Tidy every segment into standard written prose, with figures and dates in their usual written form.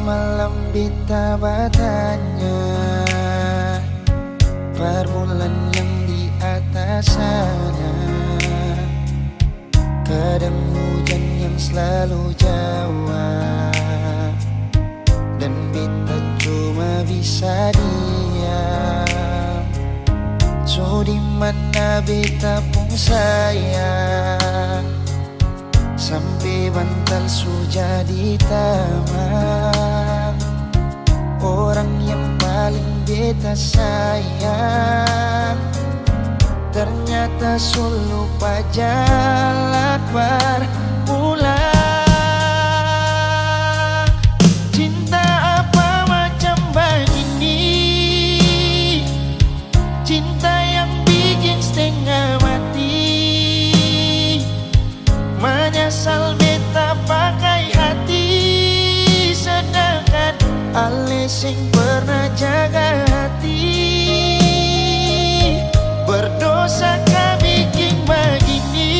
malam beta bertanya, permulaan yang di atas sana, kadang hujan yang selalu jawab, dan beta cuma bisa diam. So di mana beta pun sayang, sampai bantal sudah ditamang. Orang yang paling beta sayang ternyata solo pajalan berpulang. Cinta apa macam begini, cinta yang bikin setengah mati. Menyesal beta pakai hati, sedangkan ale sing pernah jaga hati. Berdosa kah bikin begini,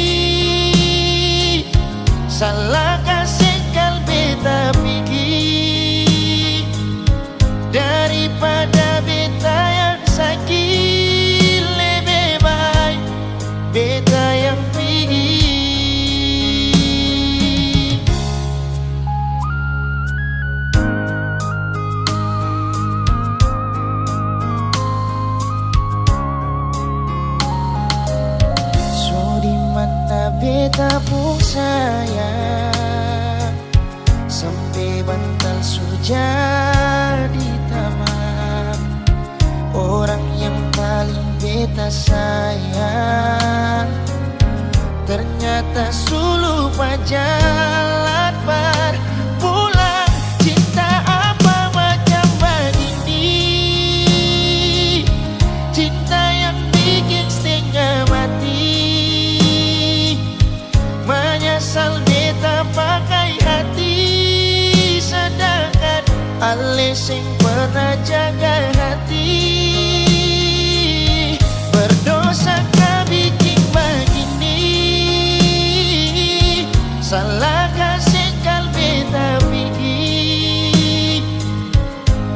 salah kasih kal beta pergi, daripada beta yang sakit, lebih baik beta yang pergi. Beta pun sayang, sampai bantal sudah ditamang. Orang yang paling beta sayang ternyata sulu pajalan berpulang. Cinta apa macam begini, cinta yang bikin setengah mati. Menyesal beta pakai hati, sedangkan ale sing pernah jaga hati. Berdosa kah bikin begini, salah kasih kal beta pergi,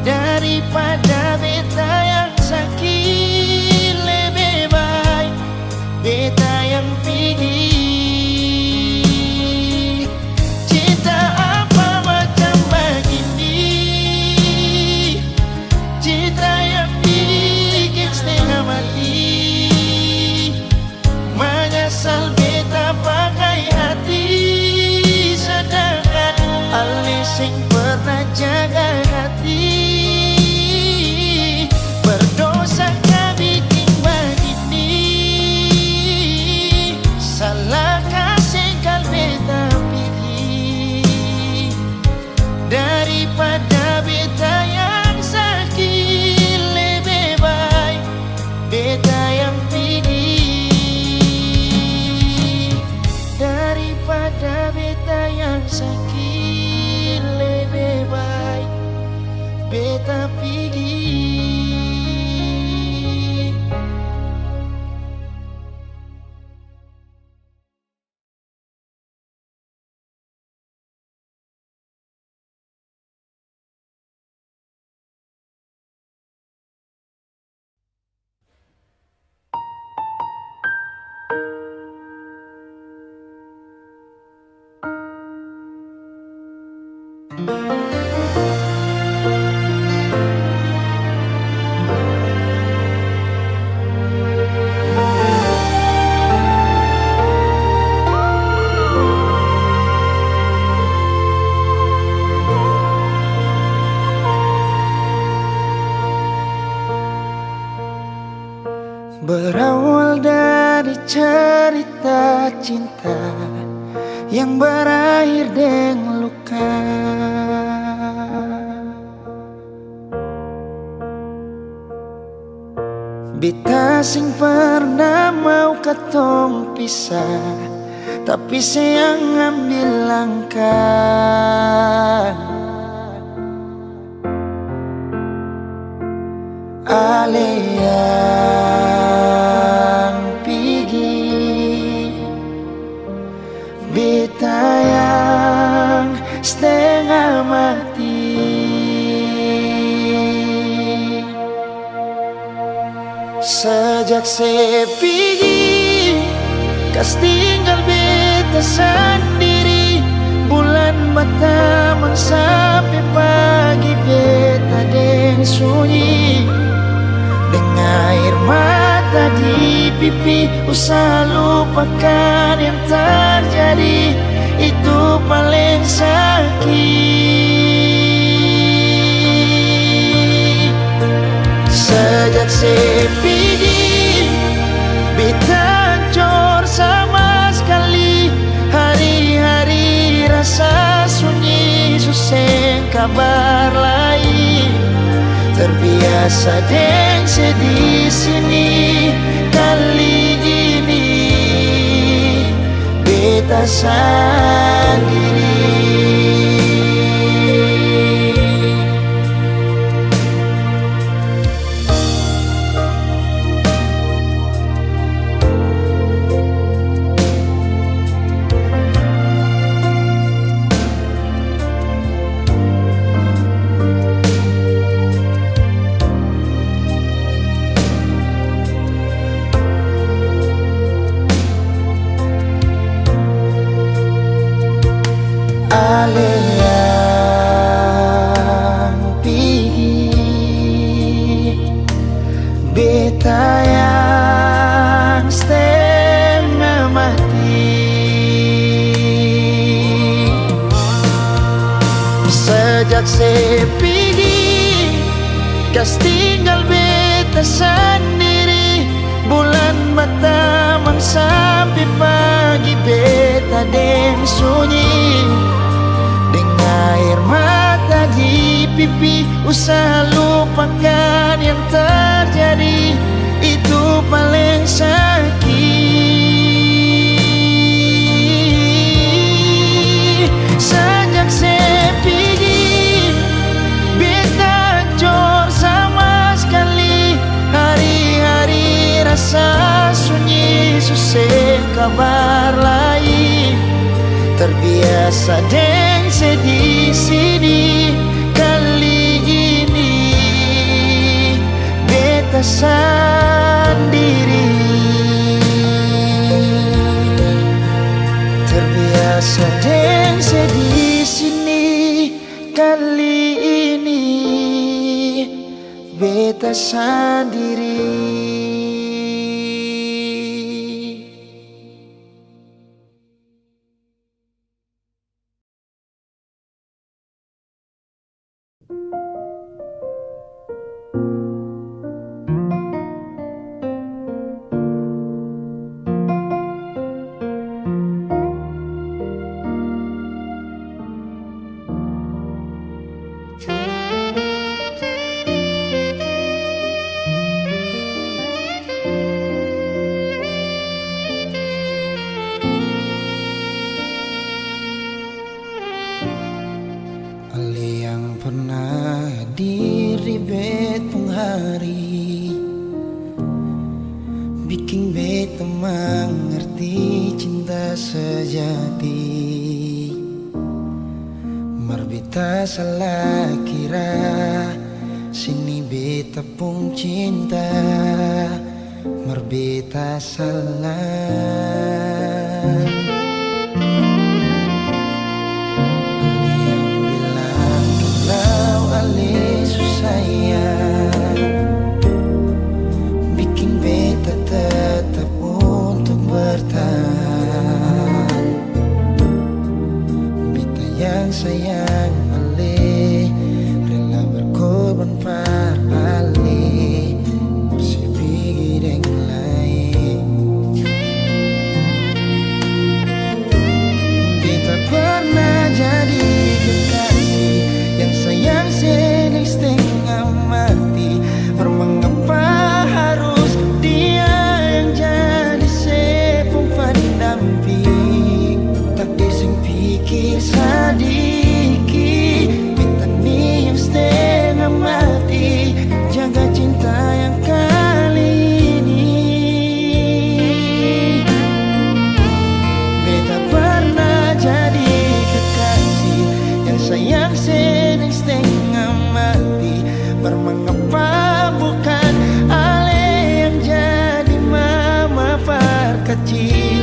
daripada beta yang sakit, lebih baik beta yang pergi. Menyesal beta pakai hati, sedangkan ale sing pernah jaga hati. Berdosa kah bikin begini, salah kasih kal beta pergi, daripada beta yang sakit, lebih baik beta yang pergi. Daripada beta yang sakit, lebih baik beta pergi. Berawal dari cerita cinta yang berakhir dengan luka. Beta sing pernah mau katong pisah, tapi sayang ambil langkah. Ale yang pergi, beta yang setengah mati. Sejak sepigi kas tinggal beta sendiri, bulan berteman sampai pagi beta deng sunyi. Dengan air mata di pipi, usaha lupakan yang terjadi, itu paling sakit. Sejak sepigi beta hancur sama sekali, hari-hari rasa sunyi, susah kabar lain. Terbiasa deng sedih sini, kali ini beta sendiri. Yang pergi, beta yang setengah mati. Sejak sepigi kas tinggal beta sendiri, bulan berteman sampai pagi beta deng sunyi. Air mata di pipi, usaha lupakan yang terjadi, itu paling sakit. Sejak sepigi beta hancur sama sekali, hari-hari rasa sunyi, susah kabar lain. Terbiasa deng sedih sini, kali ini beta sendiri. Terbiasa deng sedih sini, kali ini beta sendiri. Bikin beta mengerti cinta sejati. Marbeta salah kira, sini beta pun cinta. Marbeta salah. Yang bilang kalau ale susayang, bikin beta tetap untuk bertahan. Beta yang sayang ale, rela berkorban par ale, bersih pergi dengan lain. kecil.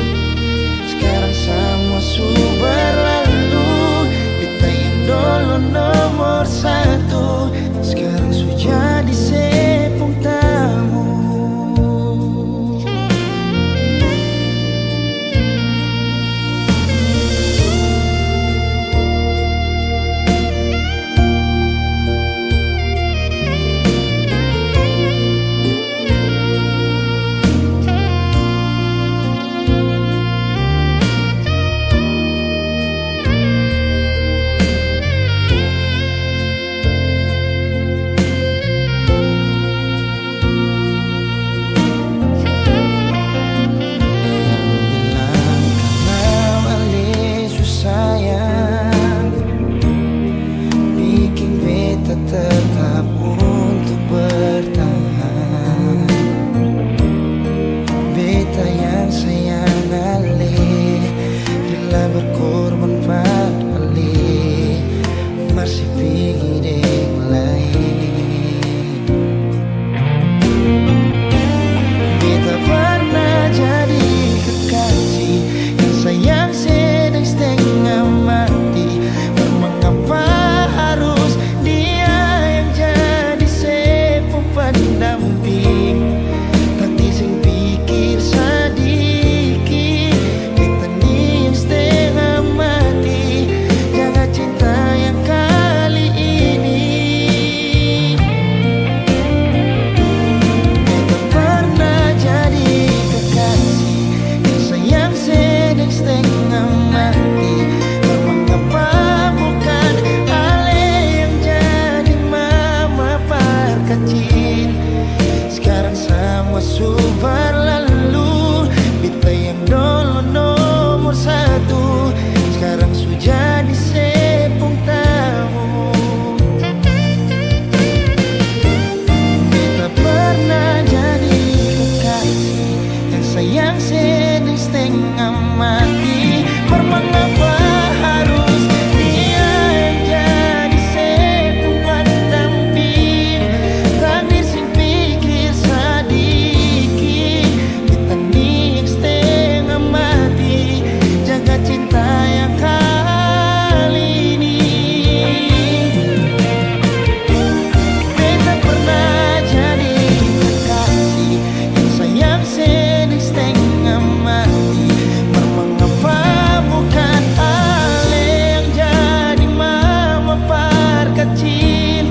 Sekarang semua sudah berlalu. Beta yang dulu nomor satu sekarang sudah di sepung tamu. Tetap untuk bertahan. Beta yang sayang alih rela berkorban pada alih masih pingin lain. Beta pernah jadi kekasih yang sayang sedang setengah mati. Mengapa harus pendamping tapi sing pikir sedikit. Kita ni yang setengah mati jaga cinta yang kali ini. Kita pernah jadi kekasih yang sayang sedang setengah mati. Mengapa bukan ale yang jadi mama perkecil. Sekarang semua sudah berlalu. Beta yang dulu nomor satu sekarang sudah di sepung tamu. Beta pernah jadi kekasih yang sayang sedang setengah mati. Mengapa harus dia yang jadi sepung pendamping. Takdir sing pikir sedikit. Kita ni yang setengah mati jaga cinta yang kali ini. Beta pernah jadi kekasih yang sayang sedang setengah mati. Mengapa bukan ale yang jadi mama perkecil.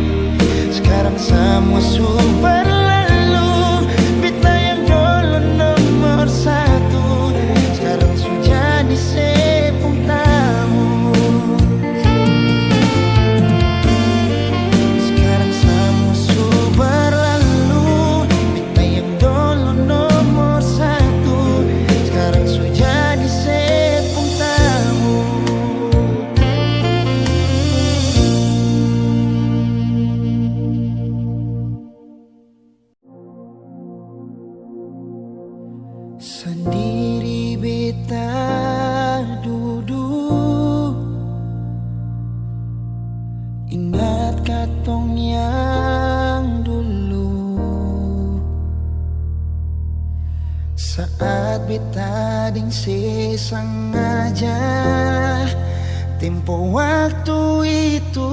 Sekarang semua sudah berlalu. Beta yang dulu nomor satu sekarang sudah di sepung tamu. Sekarang semua sudah berlalu. Beta yang dulu nomor satu sekarang sudah di sepung tamu. Sendiri beta duduk, ingat katong yang dulu. Saat beta ding sesengaja tempo waktu itu.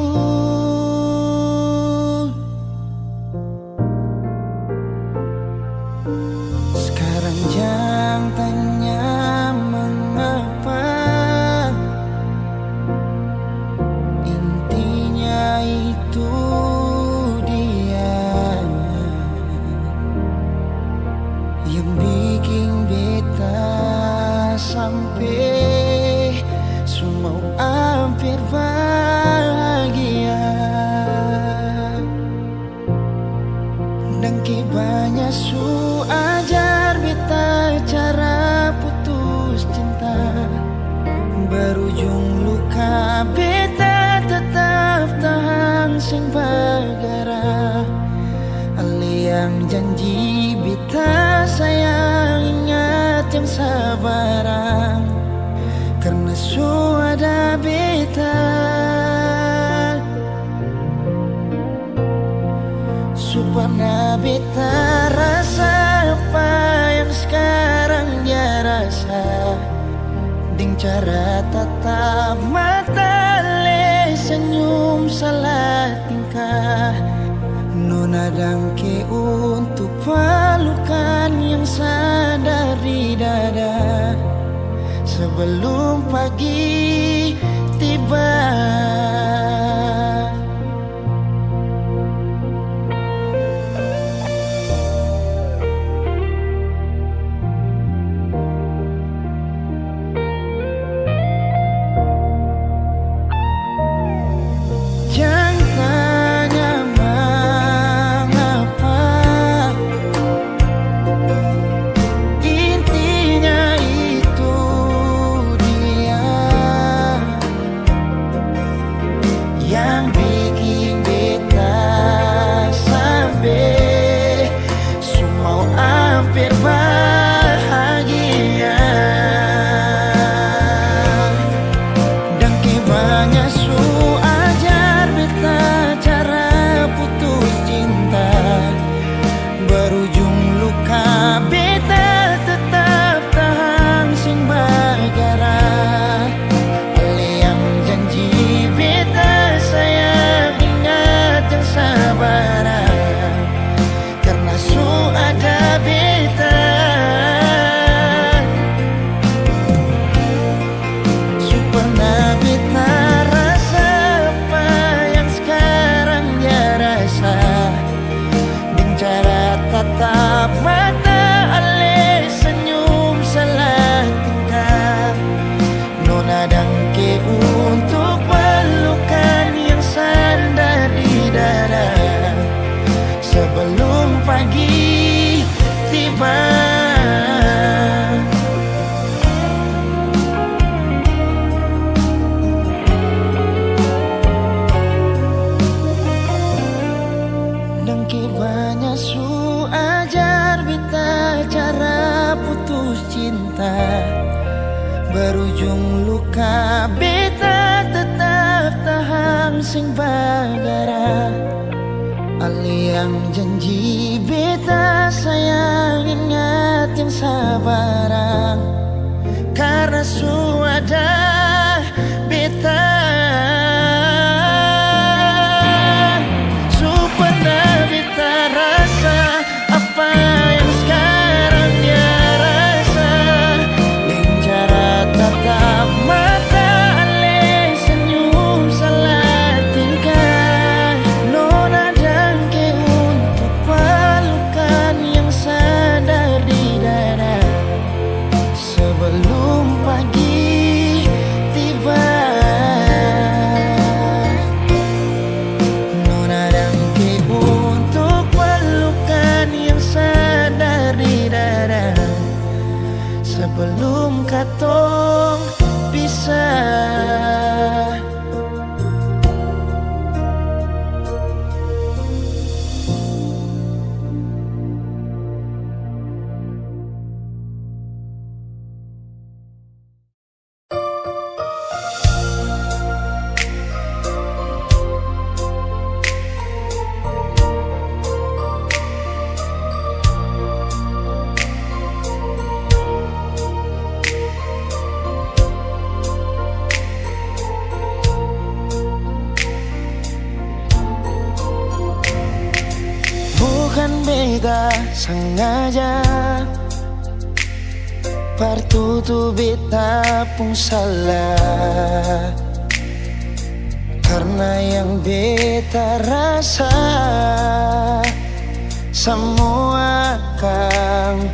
Sekarang jangan tanya mengapa. Intinya itu dia yang bikin beta sampai semua hampir bahagia. Dan banyak su ajar beta cara putus cinta. Berujung luka beta tetap tahan sing bagara. Ali yang janji beta sayang ingat yang sabarang. Karena su ada beta supaya beta rasa apa yang sekarang dia rasa. cara tatap mata, le senyum salah tingkah. Nona dangke untuk pelukan yang sadar di dada sebelum pagi tiba. Tatap mata, ale senyum salah tingkah. Nona dangke untuk pelukan yang sandar di dada sebelum pagi tiba. Dangke banyak ajar beta cara putus cinta, berujung luka beta tetap tahan sing bagara. Ali yang janji beta sayang ingat yang sabaran, karena sudah beta supaya beta rasa apa yang sekarang dia rasa. Dengan cara tatap mata, ale senyum salah tingkah. Nona dangke untuk pelukan yang sadar di dada sebelum pagi tiba. Nona dangke untuk pelukan yang sadar di dada sebelum katong pisah. Bukan beta sengaja, partutu beta pun salah, karena yang beta rasa semua akan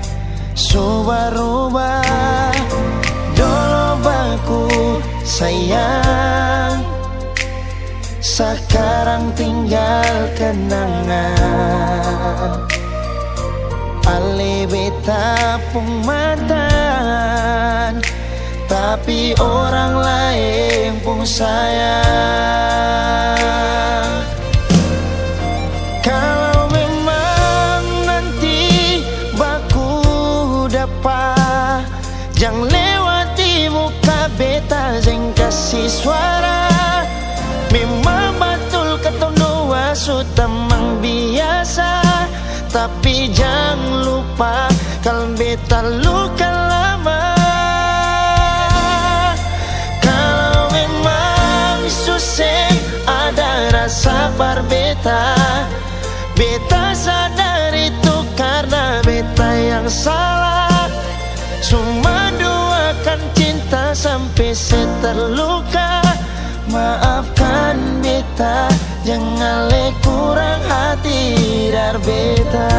subah-rubah. Dulu baku sayang, sekarang tinggal kenangan. Ale beta pematan, tapi orang lain pun sayang. Kalau memang nanti baku dapat, jangan lewati muka beta, jangan kasih suara. Memang betul kata dua sutamang biasa, tapi jangan lupa kalau beta luka lama. sabar beta. Beta sadar itu karena beta yang salah. Cuma doakan cinta sampai saya terluka. Maafkan beta, jangan le kurang hati dar beta.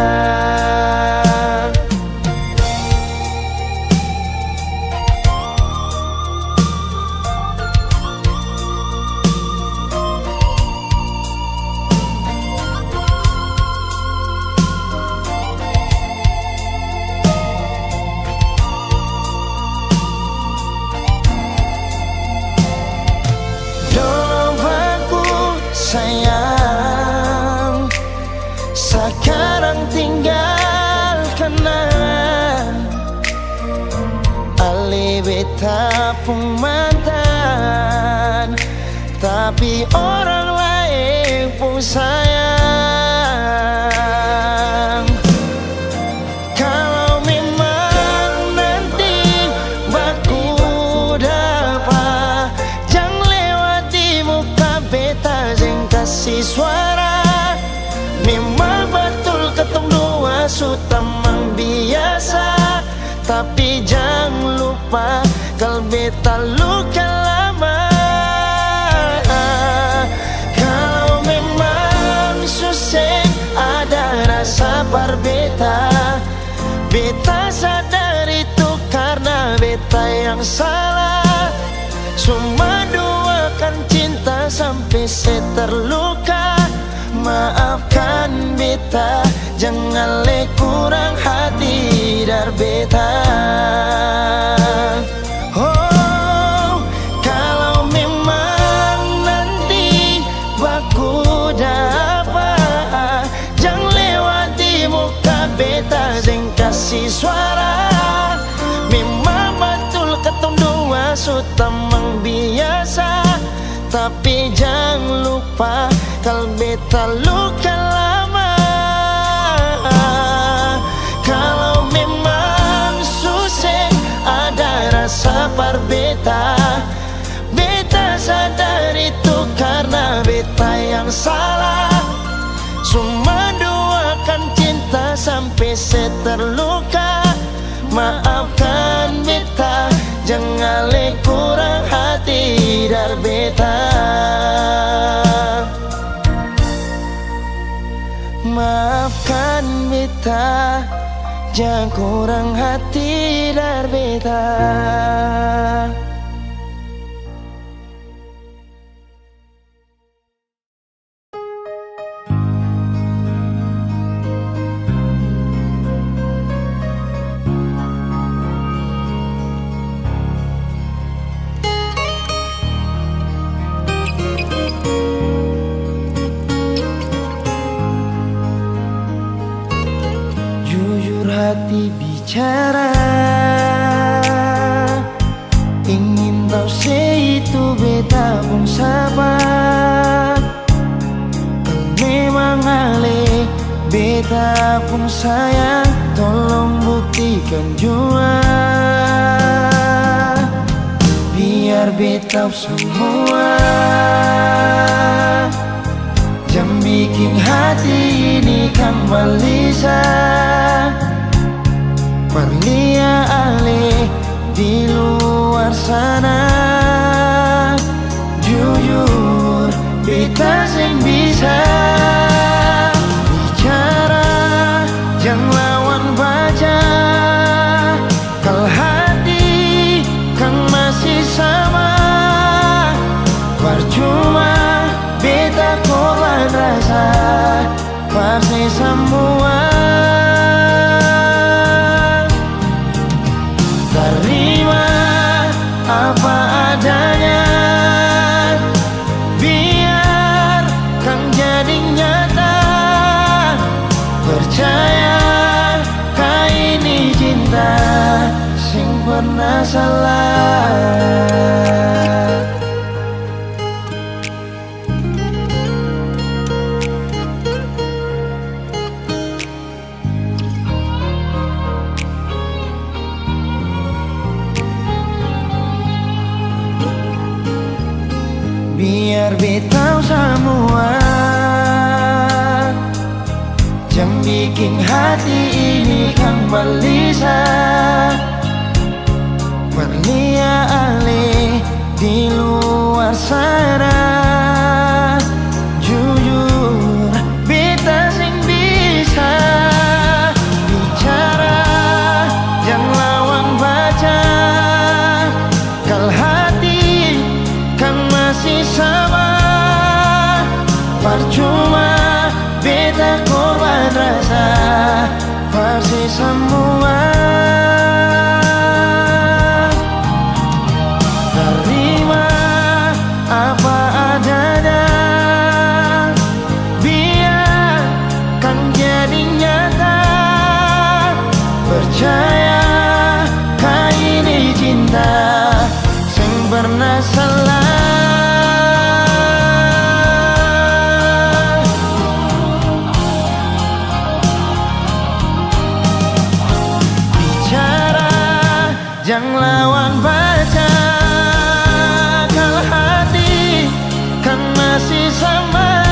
Sayang, sekarang tinggalkan ale beta pun mantan, tapi orang lain pun sayang. Kalau memang nanti baku dapat, jangan lewati muka beta jeng kasih suara. Memang betul ketong dua sutamang biasa, tapi jangan lupa kalau beta luka lama. Kalau memang susah ada rasa berbeta, beta sadar itu karena beta yang salah. Cuma doakan cinta sampai saya terluka. Maafkan beta, jangan le kurang hati dar beta. Oh, kalau memang nanti baku dapat, jangan lewati muka beta jeng kasih suara. Memang betul ketong dua sutamang biasa, tapi jangan lupa kalau beta luka lama. Kalau memang susah ada rasa berbeta, beta sadar itu karena beta yang salah. Cuma doakan cinta sampai saya terluka. Maafkan beta, jangan le kurang hati dar beta. Maafkan beta, jangan kurang hati dar beta. Hati bicara, ingin tahu itu beta pun sabar. Memang ale beta pun sayang, tolong buktikan jua. Biar beta semua jangan bikin hati ini kembali Perlia ale di luar sana. Jujur beta sing bisa bicara, jangan lawan baca. Kalau hati kan masih sama, percuma beta korban rasa pasti semua. Terima apa adanya, biar kan jadi nyata. Percaya kau ini cinta sing pernah salah. Biar beta semua bikin hati ini kembali berlian di luar sana. Jujur beta sing bisa bicara, jangan lawan baca. Kal hati kan masih sama, percuma beta korban rasa pasti semua. Terima apa adanya, biarkan jadi nyata. Percaya kau ini cinta sing pernah salah. Jangan lawan baca, kalau hati kan masih sama.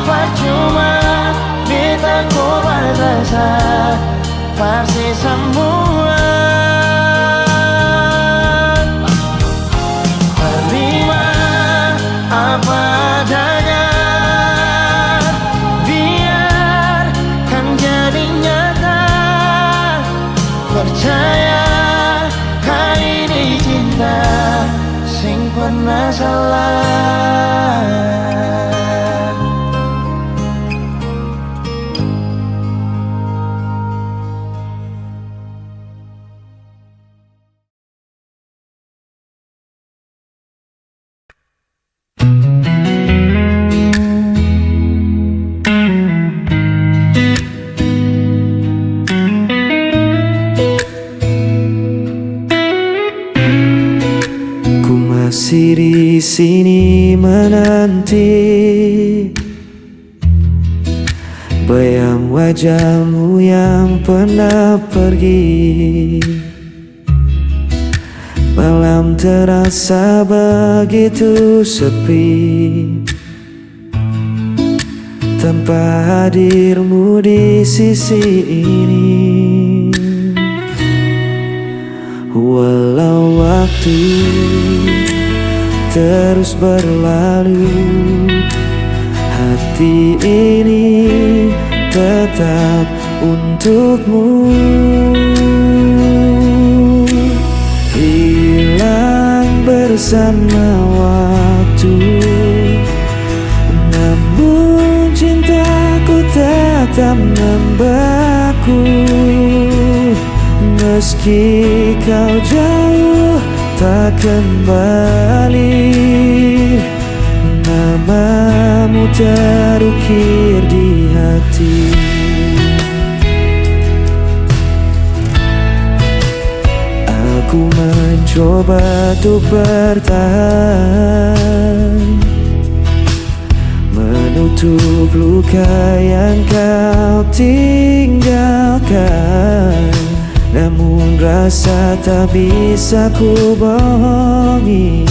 Percuma beta korban rasa pasti semua. Terima apa adanya, biarkan jadi nyata. Percaya kau ini cinta sing pernah salah. Masih di sini menanti bayang wajahmu yang pernah pergi. Malam terasa begitu sepi tanpa hadirmu di sisi ini. Walau waktu terus berlalu, hati ini tetap untukmu. Hilang bersama waktu, namun cintaku tetap membeku. Meski kau jauh tak kembali, namamu terukir di hati. Aku mencoba untuk bertahan, menutup luka yang kau tinggalkan. Namun rasa tak bisa ku bohongi,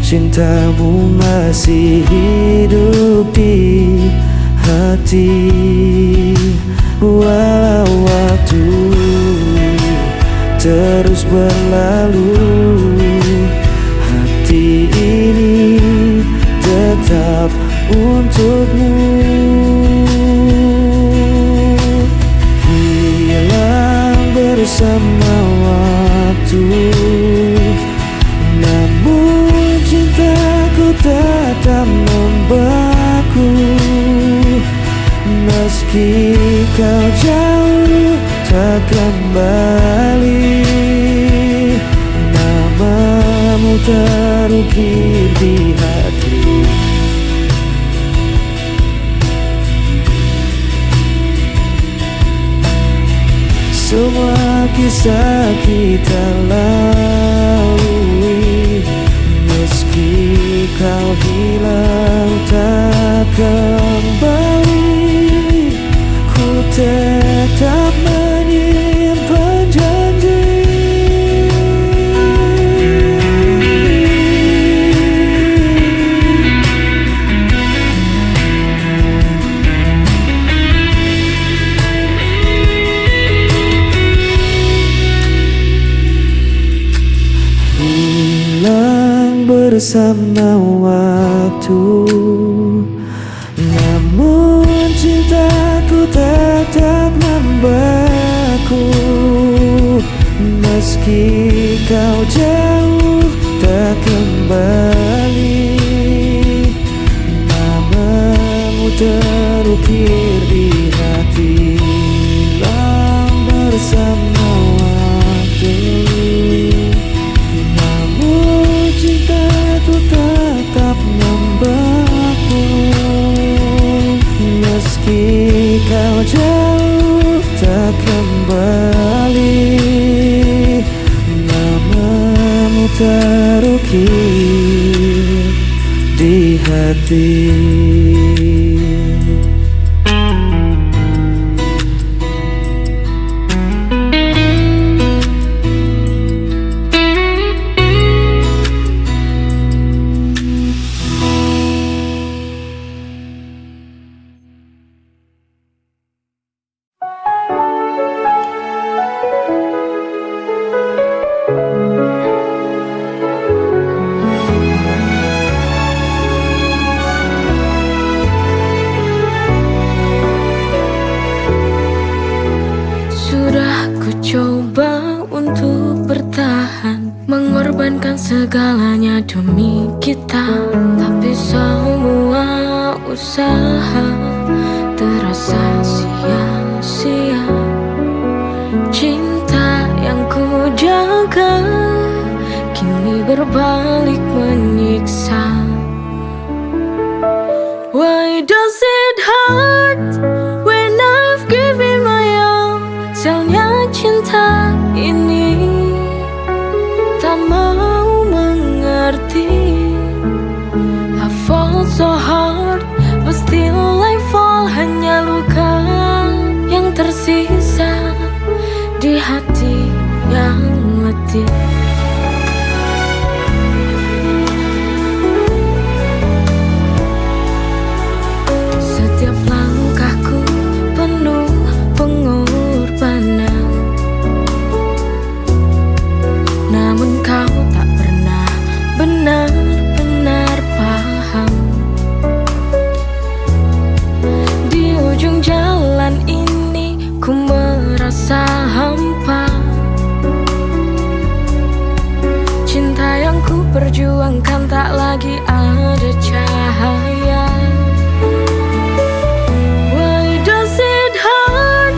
cintamu masih hidup di hati. Walau waktu terus berlalu, hati ini tetap untukmu. Bersama waktu, namun cintaku tetap membeku. Meski kau jauh tak kembali, namamu terukir di hati. Semua kisah kita lalui, meski kau hilang tak kembali, ku tetap menyimpan janji. bersama waktu. Namun cintaku tetap membeku, meski kau jauh tak kembali. Namamu terukir di hati, hilang bersama waktu. Namun cintaku tetap membeku, meski kau jauh tak kembali. Namamu terukir di hati. Mengorbankan segalanya demi kita, tapi semua usaha terasa sia-sia. Cinta yang ku jaga kini berbalik menyiksa. Why does it hurt when I've given my all? Sialnya cinta ini tak mau mengerti. I fall so hard, but still I fall. Hanya luka yang tersisa di hati yang letih. Setiap langkahku penuh pengorbanan, namun kau tak pernah benar-benar paham. Di ujung jalan ini ku merasa hampa. Cinta yang ku perjuangkan tak lagi ada cahaya. Why does it hurt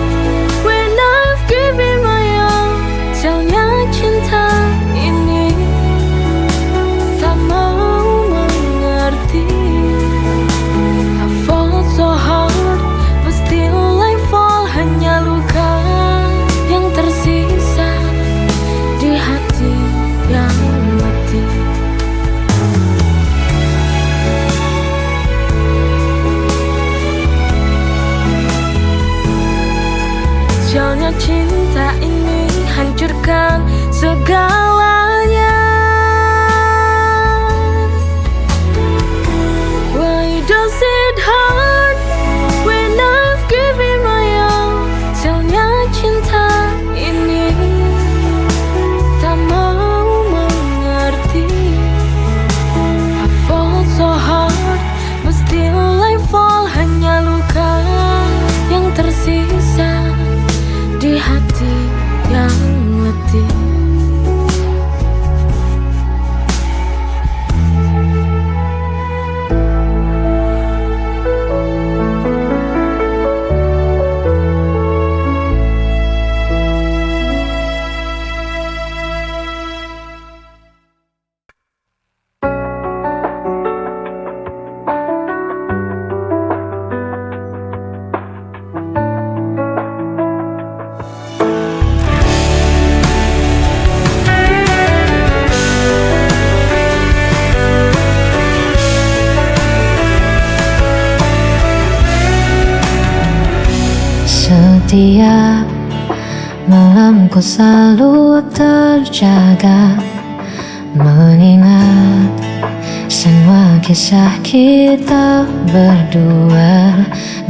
when I've given my all? Sialnya cinta ini tak mau mengerti. I fall so hard, but still I fall. Hanya luka yang tersisa di hati yang mati. Sialnya cinta ini hancurkan segalanya. Why does it hurt when I've given my all? Sialnya cinta ini tak mau mengerti. I fall so hard, but still I fall. Hanya luka yang tersisa di hati yang letih. Setiap malamku selalu terjaga, mengingat semua kisah kita berdua.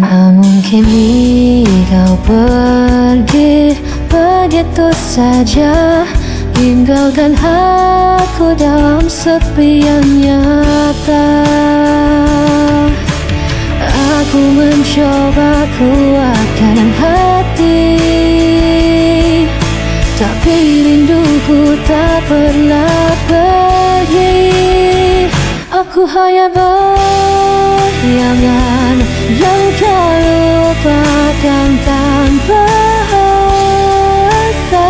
Namun kini kau pergi begitu saja, tinggalkan aku dalam sepi yang nyata. Aku mencoba kuatkan hati, tapi rinduku tak pernah pergi. Aku hanya bayangan yang kau lupakan tanpa alasan.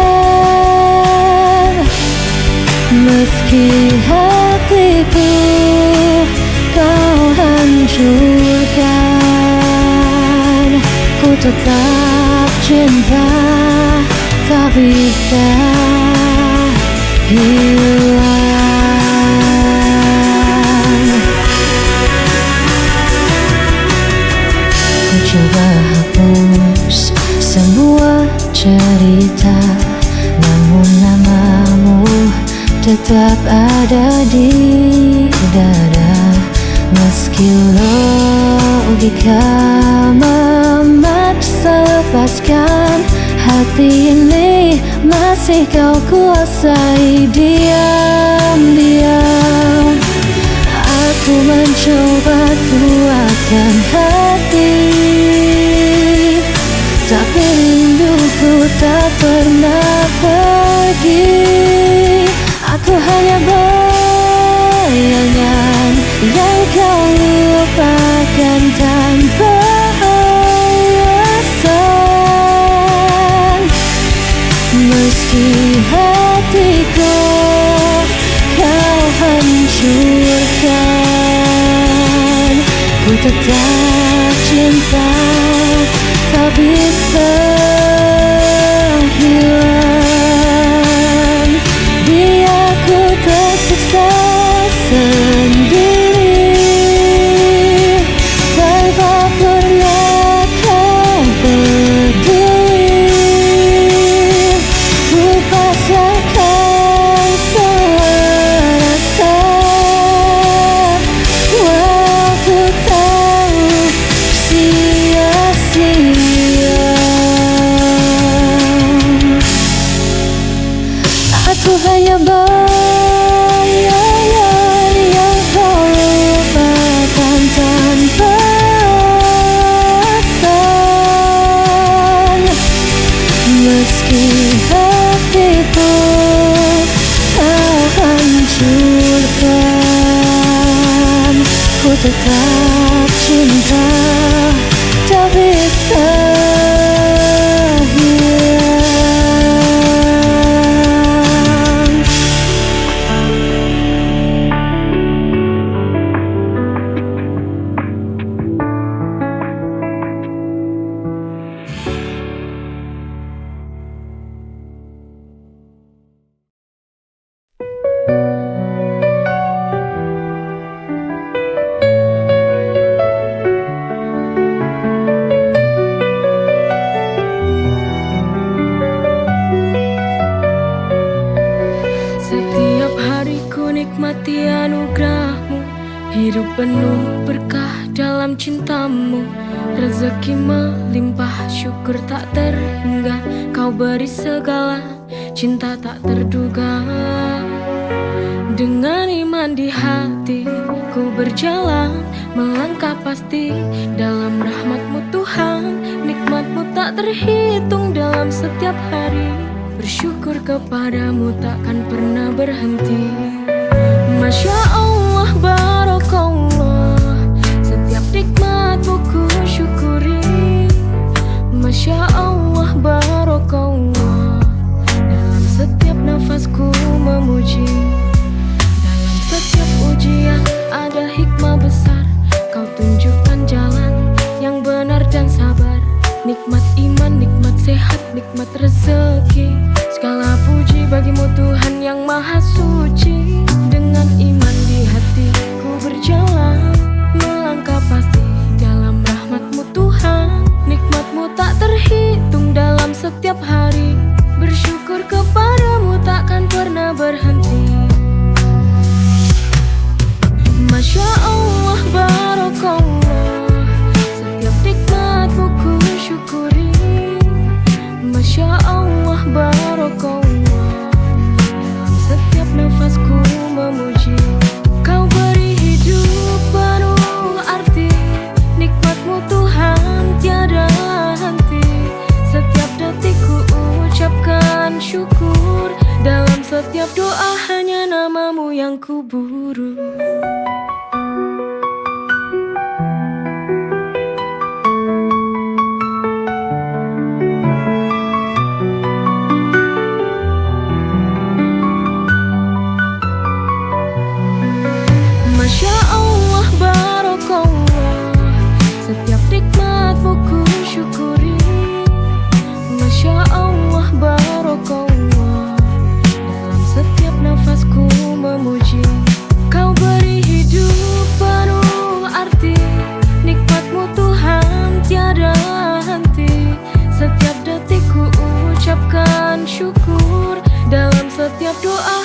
Meski hatiku kau hancurkan, ku tetap cinta, tak bisa hilang. Ku coba hapus semua cerita, namun namamu tetap ada di dada. Meski logika memaksa lepaskan, hati ini masih kau kuasai diam-diam. Aku mencoba kuatkan hati, tapi rinduku tak pernah pergi. Aku hanya bayangan yang kau lupakan tanpa alasan. Meski hatiku kau hancurkan, ku tetap cinta, tak bisa hilang. Biar ku tersiksa sendiri, tanpa pernah kau peduli. Ku pasrahkan semua rasa, walau ku tahu sia-sia. Aku hanya bayangan yang kau lupakan tanpa alasan. Meski hatiku kau hancurkan, ku tetap cinta, tak bisa hilang. Setiap hari ku nikmati anugerahmu, hidup penuh berkah dalam cintamu. Rezeki melimpah, syukur tak terhingga, kau beri segala, cinta tak terduga. Dengan iman di hati, ku berjalan, melangkah pasti dalam rahmat-Mu Tuhan. Nikmat-Mu tak terhitung dalam setiap hari, bersyukur kepadamu takkan pernah berhenti. Masya Allah, barakallah, setiap nikmat-Mu ku syukuri. Masya Allah, barakallah, dalam setiap nafasku memuji. Dalam setiap ujian ada hikmah besar, kau tunjukkan jalan yang benar dan sabar. Nikmat iman, nikmat sehat, nikmat rezeki, segala puji bagimu Tuhan yang maha suci. Dengan iman di hati yang ku buru. Masya Allah, barokallah, setiap nikmatmu ku syukuri. Masya Allah, barokallah, dalam setiap nafasku memuji. Kau beri hidup penuh arti, nikmatmu Tuhan tiada henti. Setiap detik ku ucapkan syukur, dalam setiap doa